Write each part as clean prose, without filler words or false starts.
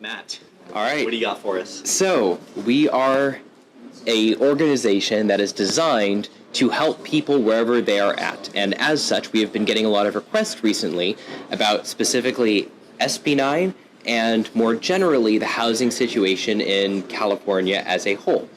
Matt, All right. what do you got for us? So we are a organization that is designed to help people wherever they are at. And as such, we have been getting a lot of requests recently about specifically SB9 and more generally the housing situation in California as a whole.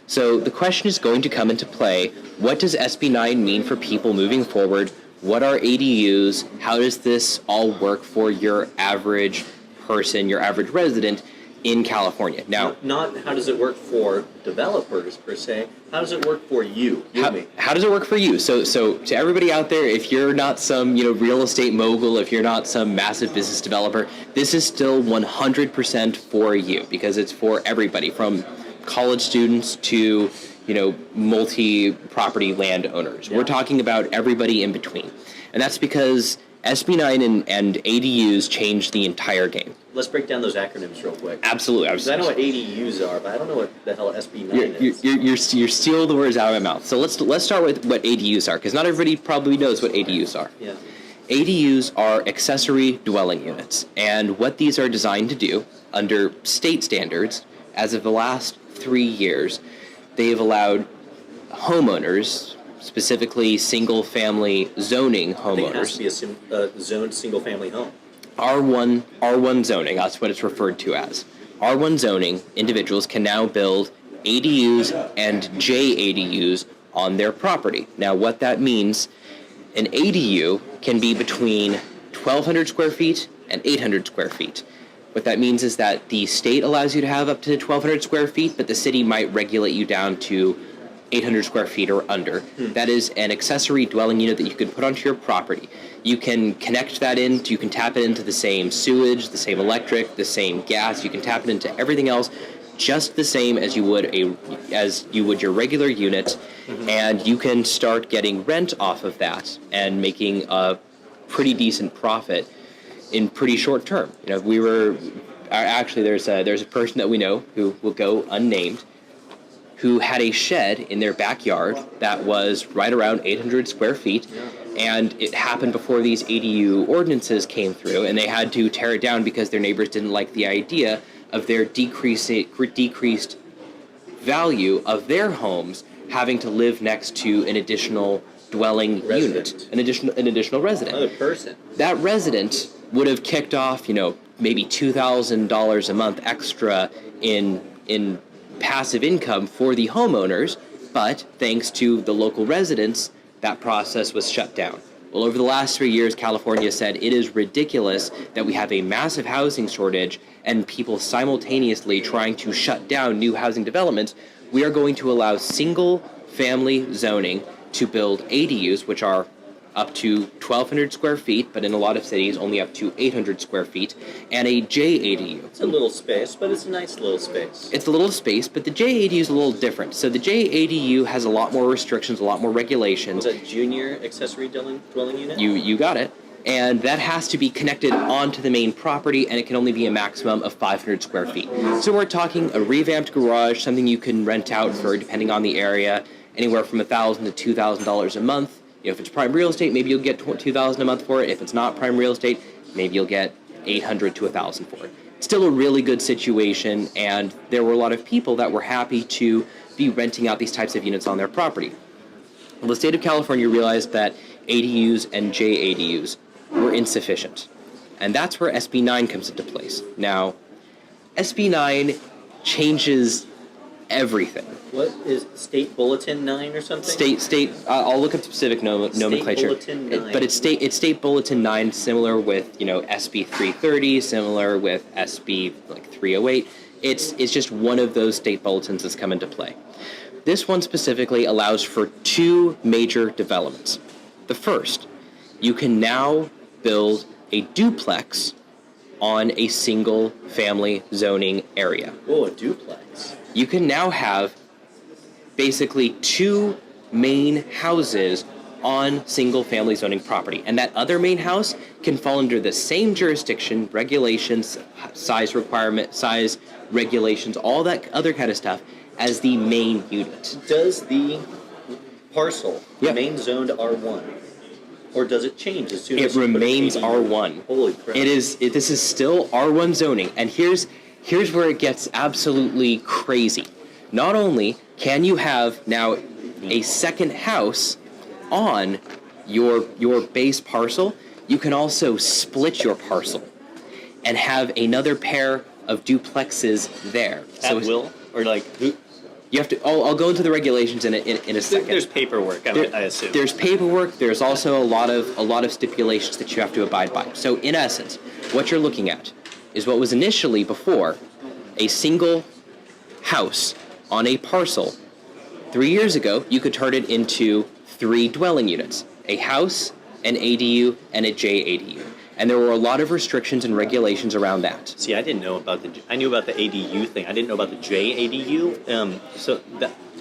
So the question is going to come into play, what does SB9 mean for people moving forward? What are ADUs? How does this all work for your average person, your average resident in California? Now, not how does it work for developers per se. How does it work for you? How does it work for you? So to everybody out there, if you're not some real estate mogul, if you're not some massive business developer, this is still 100% for you because it's for everybody, from college students to multi-property landowners. Yeah. We're talking about everybody in between, and that's because SB9 and ADUs changed the entire game. Let's break down those acronyms real quick. Absolutely. Because I know what ADUs are, but I don't know what the hell SB9 is. You're stealing the words out of my mouth. So let's start with what ADUs are, because not everybody probably knows what ADUs are. Yeah. ADUs are accessory dwelling units, and what these are designed to do under state standards, as of the last 3 years, they have allowed homeowners, specifically single-family zoning homeowners. I think it has to be a zoned single-family home. R1 zoning, that's what it's referred to as. R1 zoning, individuals can now build ADUs and JADUs on their property. Now, what that means, an ADU can be between 1,200 square feet and 800 square feet. What that means is that the state allows you to have up to 1,200 square feet, but the city might regulate you down to 800 square feet or under. That is an accessory dwelling unit that you can put onto your property. You can connect that you can tap it into the same sewage, the same electric, the same gas. You can tap it into everything else just the same as you would your regular unit, and you can start getting rent off of that and making a pretty decent profit in pretty short term. There's a person that we know who will go unnamed, who had a shed in their backyard that was right around 800 square feet, and it happened before these ADU ordinances came through, and they had to tear it down because their neighbors didn't like the idea of their decreased value of their homes having to live next to an additional dwelling unit, an additional resident. Another person. That resident would have kicked off, maybe $2,000 a month extra in passive income for the homeowners, but thanks to the local residents, that process was shut down. Well, over the last 3 years, California said it is ridiculous that we have a massive housing shortage and people simultaneously trying to shut down new housing developments. We are going to allow single-family zoning to build ADUs, which are up to 1,200 square feet, but in a lot of cities only up to 800 square feet, and a JADU. It's a little space, but it's a nice little space. It's a little space, but the JADU is a little different. So the JADU has a lot more restrictions, a lot more regulations. Is that junior accessory dwelling unit? You got it. And that has to be connected onto the main property, and it can only be a maximum of 500 square feet. So we're talking a revamped garage, something you can rent out for, depending on the area, anywhere from $1,000 to $2,000 a month. If it's prime real estate, maybe you'll get $2,000 a month for it. If it's not prime real estate, maybe you'll get $800 to $1,000 for it. Still a really good situation, and there were a lot of people that were happy to be renting out these types of units on their property. Well, the state of California realized that ADUs and JADUs were insufficient, and that's where SB9 comes into place. Now, SB9 changes everything. What is State Bulletin 9 or something? State. I'll look up specific nomenclature. State Bulletin 9. But it's State Bulletin 9, similar with SB 330, similar with SB 308. It's just one of those state bulletins that's come into play. This one specifically allows for 2 major developments. The first, you can now build a duplex on a single family zoning area. Oh, a duplex. You can now have basically 2 main houses on single-family zoning property, and that other main house can fall under the same jurisdiction, regulations, size regulations, all that other kind of stuff as the main unit. Does the parcel remain zoned R1, or does it change as soon as it remains R1? Holy crap! This is still R1 zoning, and here's here's where it gets absolutely crazy. Not only can you have now a second house on your base parcel, you can also split your parcel and have another pair of duplexes there. At will? Or like, who? You have to. I'll go into the regulations in a second. There's paperwork, I assume. There's paperwork. There's also a lot of stipulations that you have to abide by. So in essence, what you're looking at is what was initially before a single house on a parcel. 3 years ago, you could turn it into 3 dwelling units: a house, an ADU, and a JADU. And there were a lot of restrictions and regulations around that. See, I didn't know about I knew about the ADU thing. I didn't know about the JADU.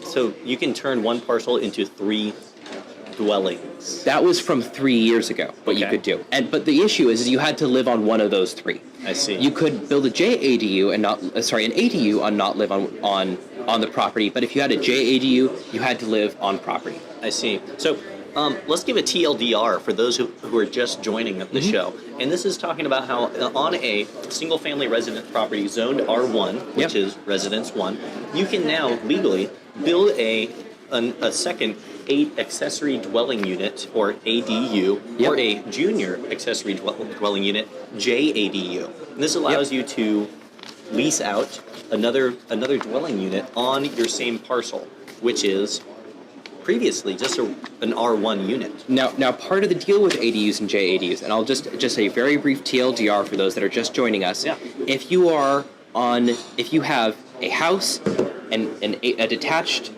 So you can turn one parcel into 3 dwellings. That was from 3 years ago, what you could do. But the issue is you had to live on one of those 3. I see. You could build a JADU and not, an ADU and not live on the property. But if you had a JADU, you had to live on property. I see. So let's give a TLDR for those who are just joining the show. And this is talking about how on a single-family resident property zoned R1, which is Residence 1, you can now legally build a second accessory dwelling unit, or ADU, or a junior accessory dwelling unit, JADU. And this allows you to lease out another dwelling unit on your same parcel, which is previously just an R1 unit. Now, part of the deal with ADUs and JADUs, and I'll just say a very brief TLDR for those that are just joining us. Yeah. If you have a house and a detached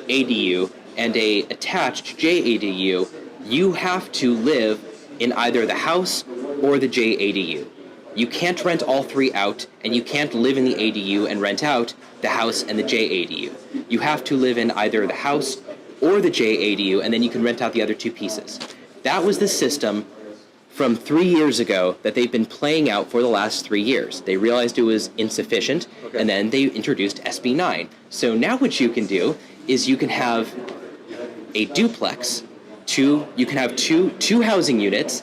ADU and a attached JADU, you have to live in either the house or the JADU. You can't rent all 3 out, and you can't live in the ADU and rent out the house and the JADU. You have to live in either the house or the JADU, and then you can rent out the other 2 pieces. That was the system from 3 years ago that they've been playing out for the last 3 years. They realized it was insufficient, and then they introduced SB 9. So now what you can do is you can have a duplex, you can have two housing units,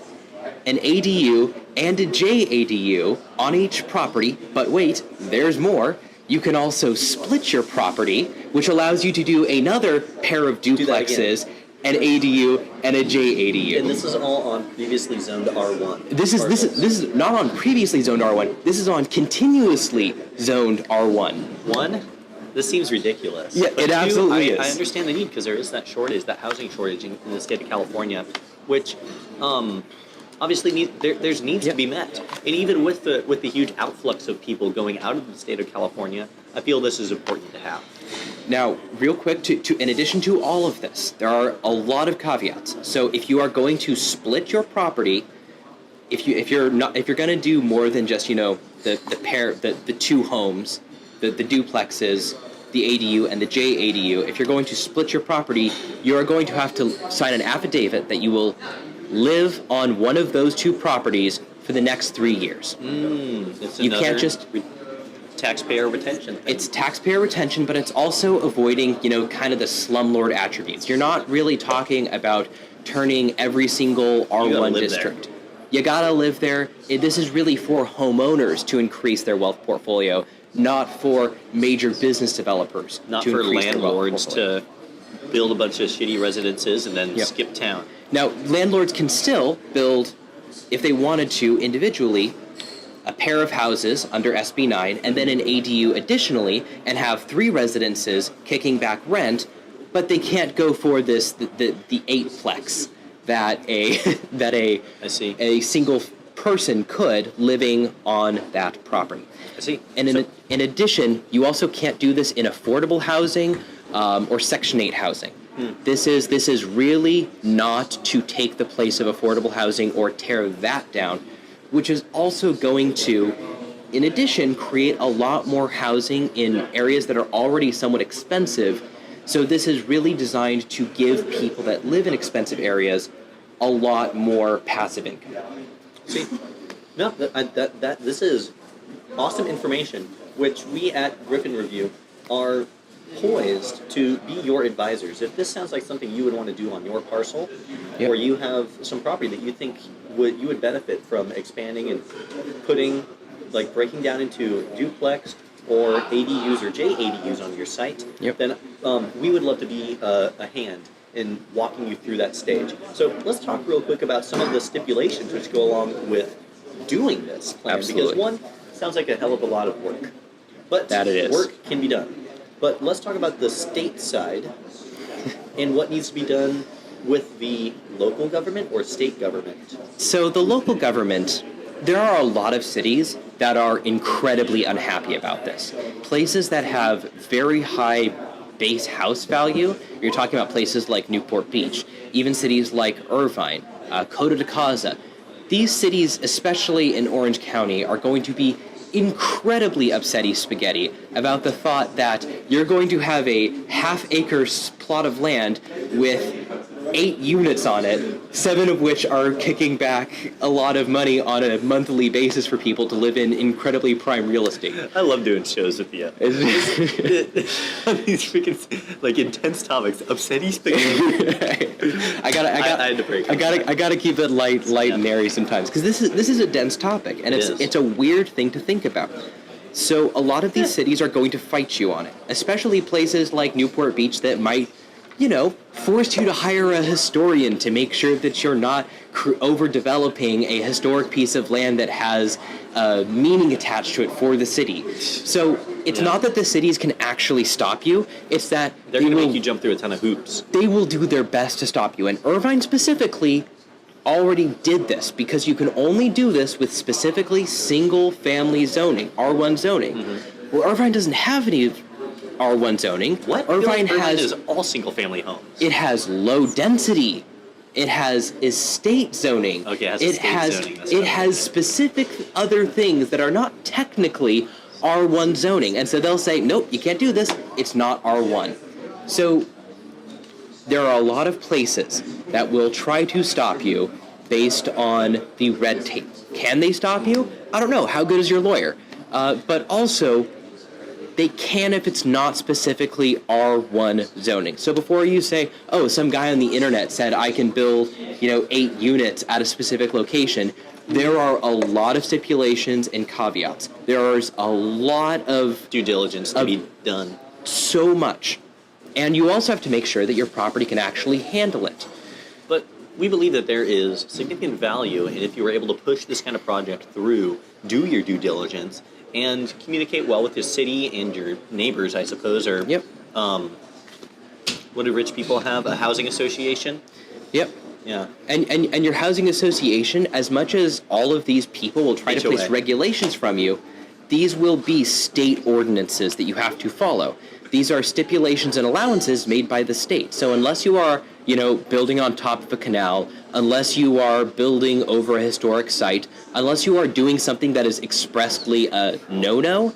an ADU and a JADU on each property, but wait, there's more. You can also split your property, which allows you to do another pair of duplexes, an ADU and a JADU. And this is all on previously zoned R1. This is not on previously zoned R1. This is on continuously zoned R1. One? This seems ridiculous. Yeah, it absolutely is. I understand the need because there is that shortage, that housing shortage in the state of California, which obviously there's needs to be met. And even with the huge outflux of people going out of the state of California, I feel this is important to have. Now, real quick, in addition to all of this, there are a lot of caveats. So if you are going to split your property, if you're going to do more than just the 2 homes, the duplexes, the ADU and the JADU, if you're going to split your property, you are going to have to sign an affidavit that you will live on one of those 2 properties for the next 3 years. You can't just taxpayer retention thing. It's taxpayer retention, but it's also avoiding, kind of the slumlord attributes. You're not really talking about turning every single R1 district. You gotta live there. This is really for homeowners to increase their wealth portfolio, not for major business developers. Not for landlords to build a bunch of shitty residences and then skip town. Now, landlords can still build, if they wanted to individually, a pair of houses under SB 9 and then an ADU additionally, and have 3 residences kicking back rent, but they can't go for the 8-plex that a single person could living on that property. I see. And in addition, you also can't do this in affordable housing or Section 8 housing. This is really not to take the place of affordable housing or tear that down, which is also going to, in addition, create a lot more housing in areas that are already somewhat expensive. So this is really designed to give people that live in expensive areas a lot more passive income. See, no, this is awesome information, which we at Griffin Review are poised to be your advisors. If this sounds like something you would want to do on your parcel, or you have some property that you think you would benefit from expanding and putting like breaking down into duplex or ADUs or JADUs on your site, then we would love to be a hand in walking you through that stage. So let's talk real quick about some of the stipulations which go along with doing this plan. Absolutely. Because one sounds like a hell of a lot of work, but That it is. work can be done. But let's talk about the state side and what needs to be done with the local government or state government. So the local government, there are a lot of cities that are incredibly unhappy about this. Places that have very high base house value, you're talking about places like Newport Beach, even cities like Irvine, Coto de Caza. These cities, especially in Orange County, are going to be incredibly upsetty spaghetti about the thought that you're going to have a half-acre plot of land with 8 units on it, 7 of which are kicking back a lot of money on a monthly basis for people to live in incredibly prime real estate. I love doing shows with you. These freaking like intense topics, upsetty spaghetti. I had to break. I gotta keep it light and airy sometimes because this is a dense topic and it's a weird thing to think about. So a lot of these cities are going to fight you on it, especially places like Newport Beach that might, force you to hire a historian to make sure that you're not overdeveloping a historic piece of land that has meaning attached to it for the city. So it's not that the cities can actually stop you, it's that they're going to make you jump through a ton of hoops. They will do their best to stop you. And Irvine specifically already did this because you can only do this with specifically single-family zoning, R1 zoning. Mm-hmm. Well, Irvine doesn't have any R1 zoning. What? Irvine is all single-family homes. It has low density. It has estate zoning. Okay, it has estate zoning. It has specific other things that are not technically R1 zoning. And so they'll say, nope, you can't do this. It's not R1. So there are a lot of places that will try to stop you based on the red tape. Can they stop you? I don't know. How good is your lawyer? But also, they can if it's not specifically R1 zoning. So before you say, oh, some guy on the internet said I can build, 8 units at a specific location, there are a lot of stipulations and caveats. There's a lot of due diligence to be done. So much. And you also have to make sure that your property can actually handle it. But we believe that there is significant value in if you were able to push this kind of project through, do your due diligence, and communicate well with the city and your neighbors, I suppose, or what do rich people have? A housing association? Yep. Yeah. And your housing association, as much as all of these people will try to place regulations from you, these will be state ordinances that you have to follow. These are stipulations and allowances made by the state. So unless you are, building on top of a canal, unless you are building over a historic site, unless you are doing something that is expressly a no-no,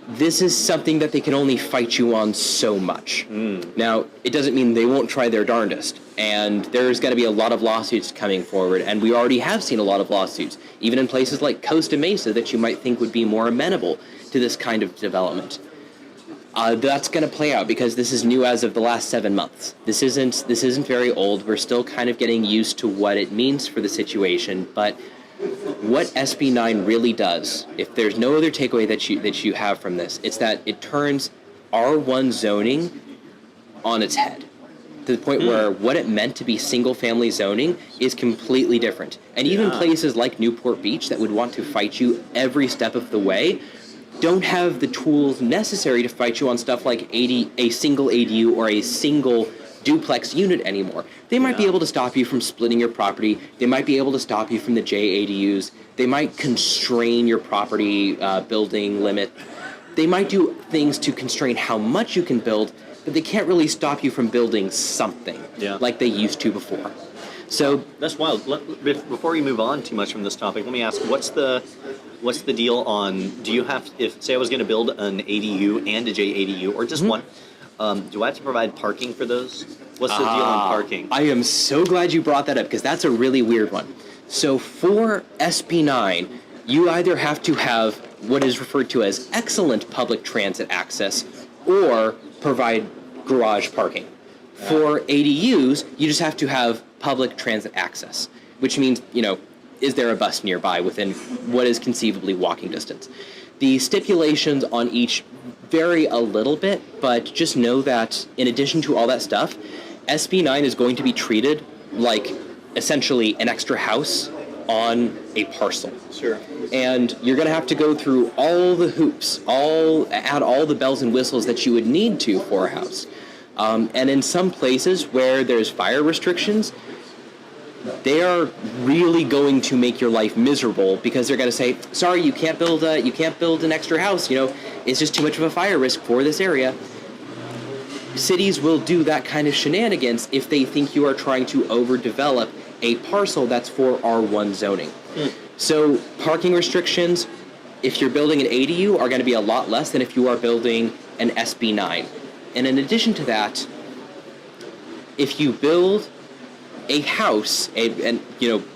this is something that they can only fight you on so much. Now, it doesn't mean they won't try their darndest. And there's going to be a lot of lawsuits coming forward. And we already have seen a lot of lawsuits, even in places like Costa Mesa that you might think would be more amenable to this kind of development. That's going to play out because this is new as of the last 7 months. This isn't very old. We're still kind of getting used to what it means for the situation. But what SB 9 really does, if there's no other takeaway that you have from this, it's that it turns R1 zoning on its head to the point where what it meant to be single-family zoning is completely different. And even places like Newport Beach that would want to fight you every step of the way don't have the tools necessary to fight you on stuff like a single ADU or a single duplex unit anymore. They might be able to stop you from splitting your property. They might be able to stop you from the JADUs. They might constrain your property building limit. They might do things to constrain how much you can build, but they can't really stop you from building something like they used to before. So that's wild. Before we move on too much from this topic, let me ask, what's the deal on, do you have, if say I was going to build an ADU and a JADU or just one, do I have to provide parking for those? What's the deal on parking? I am so glad you brought that up because that's a really weird one. So for SB 9, you either have to have what is referred to as excellent public transit access or provide garage parking. For ADUs, you just have to have public transit access, which means, is there a bus nearby within what is conceivably walking distance. The stipulations on each vary a little bit, but just know that in addition to all that stuff, SB9 is going to be treated like essentially an extra house on a parcel. Sure. And you're going to have to go through all the hoops, add all the bells and whistles that you would need to for a house. And in some places where there's fire restrictions, they are really going to make your life miserable because they're going to say, sorry, you can't build an extra house. It's just too much of a fire risk for this area. Cities will do that kind of shenanigans if they think you are trying to overdevelop a parcel that's for R1 zoning. So parking restrictions, if you're building an ADU, are going to be a lot less than if you are building an SB9. And in addition to that, if you build a house and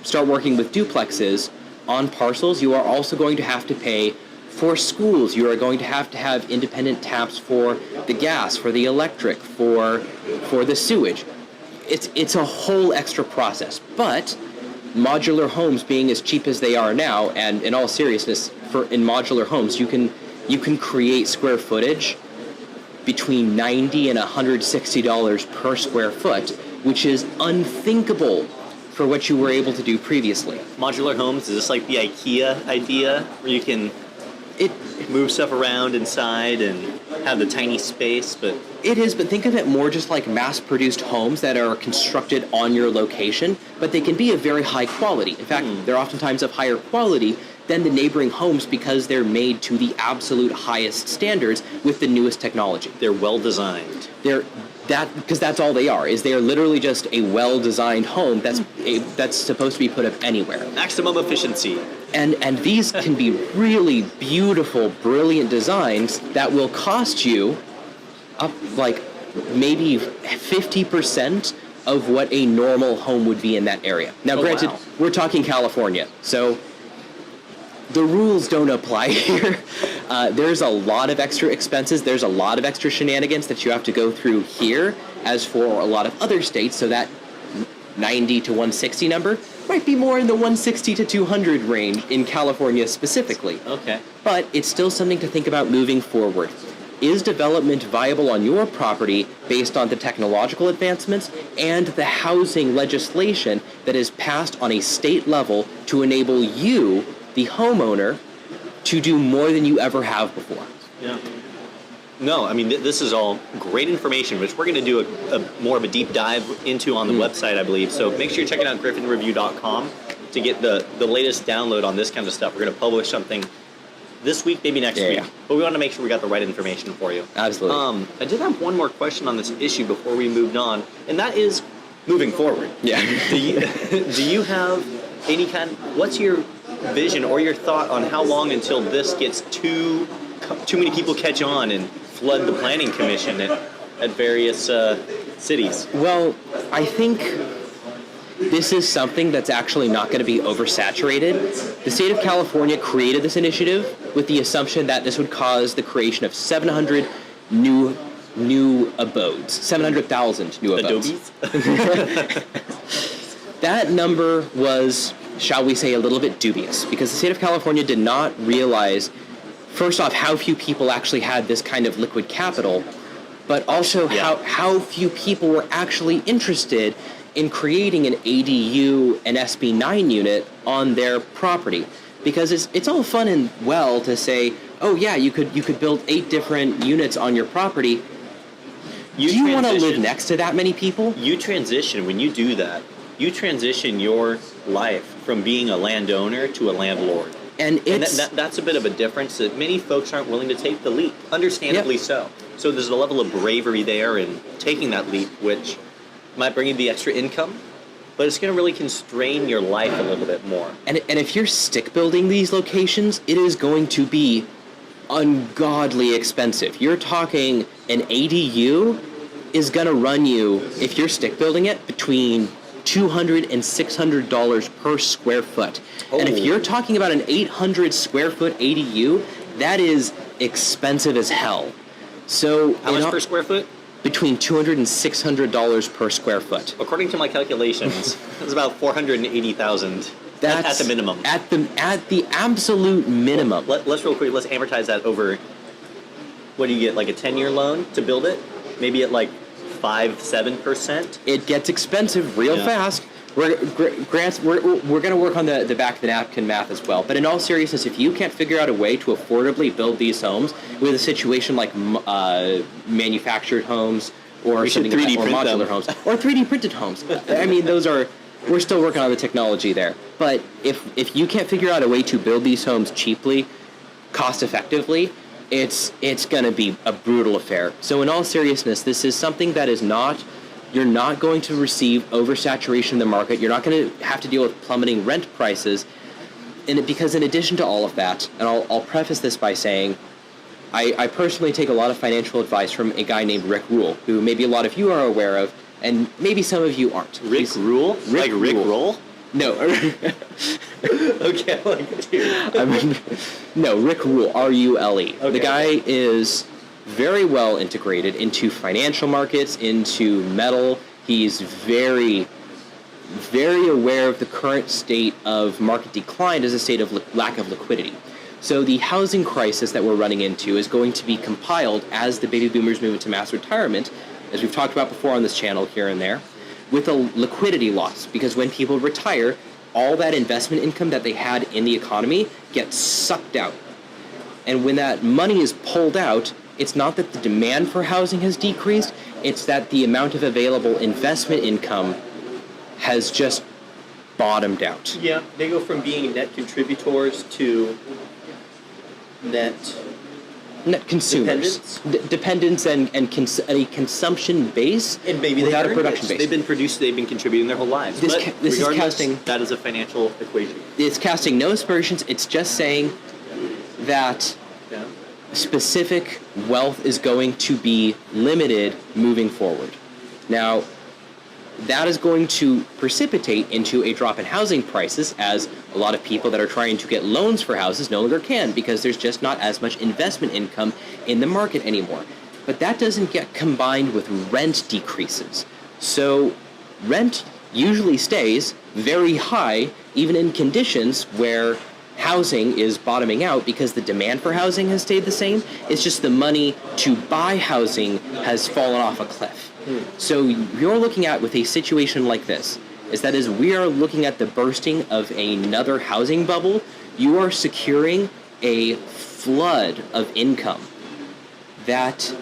start working with duplexes on parcels, you are also going to have to pay for schools. You are going to have independent taps for the gas, for the electric, for the sewage. It's a whole extra process. But modular homes being as cheap as they are now, and in all seriousness, in modular homes, you can create square footage between $90 and $160 per square foot, which is unthinkable for what you were able to do previously. Modular homes, is this like the IKEA idea where you can move stuff around inside and have the tiny space? But it is, but think of it more just like mass-produced homes that are constructed on your location, but they can be of very high quality. In fact, they're oftentimes of higher quality than the neighboring homes because they're made to the absolute highest standards with the newest technology. They're well designed. Because that's all they are. They are literally just a well-designed home that's supposed to be put up anywhere. Maximum efficiency. And these can be really beautiful, brilliant designs that will cost you up like maybe 50% of what a normal home would be in that area. Now, granted, wow. We're talking California, so the rules don't apply here. There's a lot of extra expenses. There's a lot of extra shenanigans that you have to go through here, as for a lot of other states, so that 90 to 160 number might be more in the 160 to 200 range in California specifically. Okay. But it's still something to think about moving forward. Is development viable on your property based on the technological advancements and the housing legislation that is passed on a state level to enable you, the homeowner, to do more than you ever have before? Yeah. No, I mean, this is all great information, which we're going to do a more of a deep dive into on the website, I believe. So make sure you're checking out griffinreview.com to get the latest download on this kind of stuff. We're going to publish something this week, maybe next week. But we want to make sure we got the right information for you. Absolutely. I did have one more question on this issue before we moved on, and that is moving forward. Yeah. Do you have any what's your vision or your thought on how long until this gets too many people catch on and flood the planning commission at various cities? Well, I think this is something that's actually not going to be oversaturated. The state of California created this initiative with the assumption that this would cause the creation of 700 new abodes, 700,000 new abodes. Adobes? That number was, shall we say, a little bit dubious because the state of California did not realize, first off, how few people actually had this kind of liquid capital, but also how few people were actually interested in creating an ADU, an SB9 unit on their property. Because it's all fun and well to say, oh yeah, you could build 8 different units on your property. Do you want to live next to that many people? When you do that, you transition your life from being a landowner to a landlord. And that's a bit of a difference that many folks aren't willing to take the leap, understandably so. So there's a level of bravery there in taking that leap, which might bring you the extra income, but it's going to really constrain your life a little bit more. And if you're stick building these locations, it is going to be ungodly expensive. You're talking an ADU is going to run you, if you're stick building it, between $200 and $600 per square foot. Oh. And if you're talking about an 800 square foot ADU, that is expensive as hell. So how much per square foot? Between $200 and $600 per square foot. According to my calculations, it's about $480,000. At the minimum. At the absolute minimum. Let's real quick. Let's amortize that over. What do you get? Like a 10-year loan to build it? Maybe at like 5-7%. It gets expensive real fast. We're going to work on the back of the napkin math as well. But in all seriousness, if you can't figure out a way to affordably build these homes with a situation like manufactured homes or something like that, or modular homes or 3D printed homes, I mean, we're still working on the technology there. But if you can't figure out a way to build these homes cheaply, cost effectively, it's going to be a brutal affair. So in all seriousness, this is something that is not. You're not going to receive oversaturation in the market. You're not going to have to deal with plummeting rent prices. Because in addition to all of that, and I'll preface this by saying, I personally take a lot of financial advice from a guy named Rick Rule, who maybe a lot of you are aware of, and maybe some of you aren't. Rick Rule? Like Rick Roll? No. Okay, like, dude. No, Rick Rule, R-U-L-E. Okay. The guy is very well integrated into financial markets, into metal. He's very, very aware of the current state of market decline as a state of lack of liquidity. So the housing crisis that we're running into is going to be compiled as the baby boomers move into mass retirement, as we've talked about before on this channel here and there, with a liquidity loss. Because when people retire, all that investment income that they had in the economy gets sucked out. And when that money is pulled out, it's not that the demand for housing has decreased, it's that the amount of available investment income has just bottomed out. Yeah, they go from being net contributors to net consumers. Dependence and a consumption base and maybe without a production base. They've been contributing their whole lives. This is casting. That is a financial equation. It's casting no aspersions. It's just saying that specific wealth is going to be limited moving forward. Now, that is going to precipitate into a drop in housing prices, as a lot of people that are trying to get loans for houses no longer can, because there's just not as much investment income in the market anymore. But that doesn't get combined with rent decreases. So rent usually stays very high, even in conditions where housing is bottoming out, because the demand for housing has stayed the same. It's just the money to buy housing has fallen off a cliff. So you're looking at, with a situation like this, is that as we are looking at the bursting of another housing bubble, you are securing a flood of income that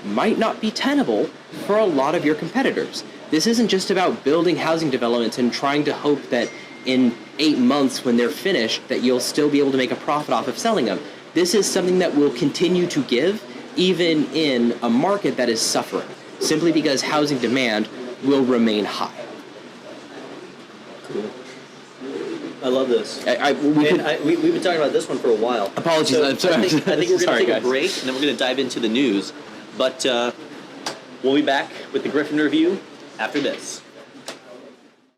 might not be tenable for a lot of your competitors. This isn't just about building housing developments and trying to hope that in 8 months when they're finished that you'll still be able to make a profit off of selling them. This is something that will continue to give even in a market that is suffering, simply because housing demand will remain high. Cool. I love this. We've been talking about this one for a while. Apologies. So I'm sorry. I think we're going to take guys. a break, and then we're going to dive into the news. But we'll be back with the Griffin review after this.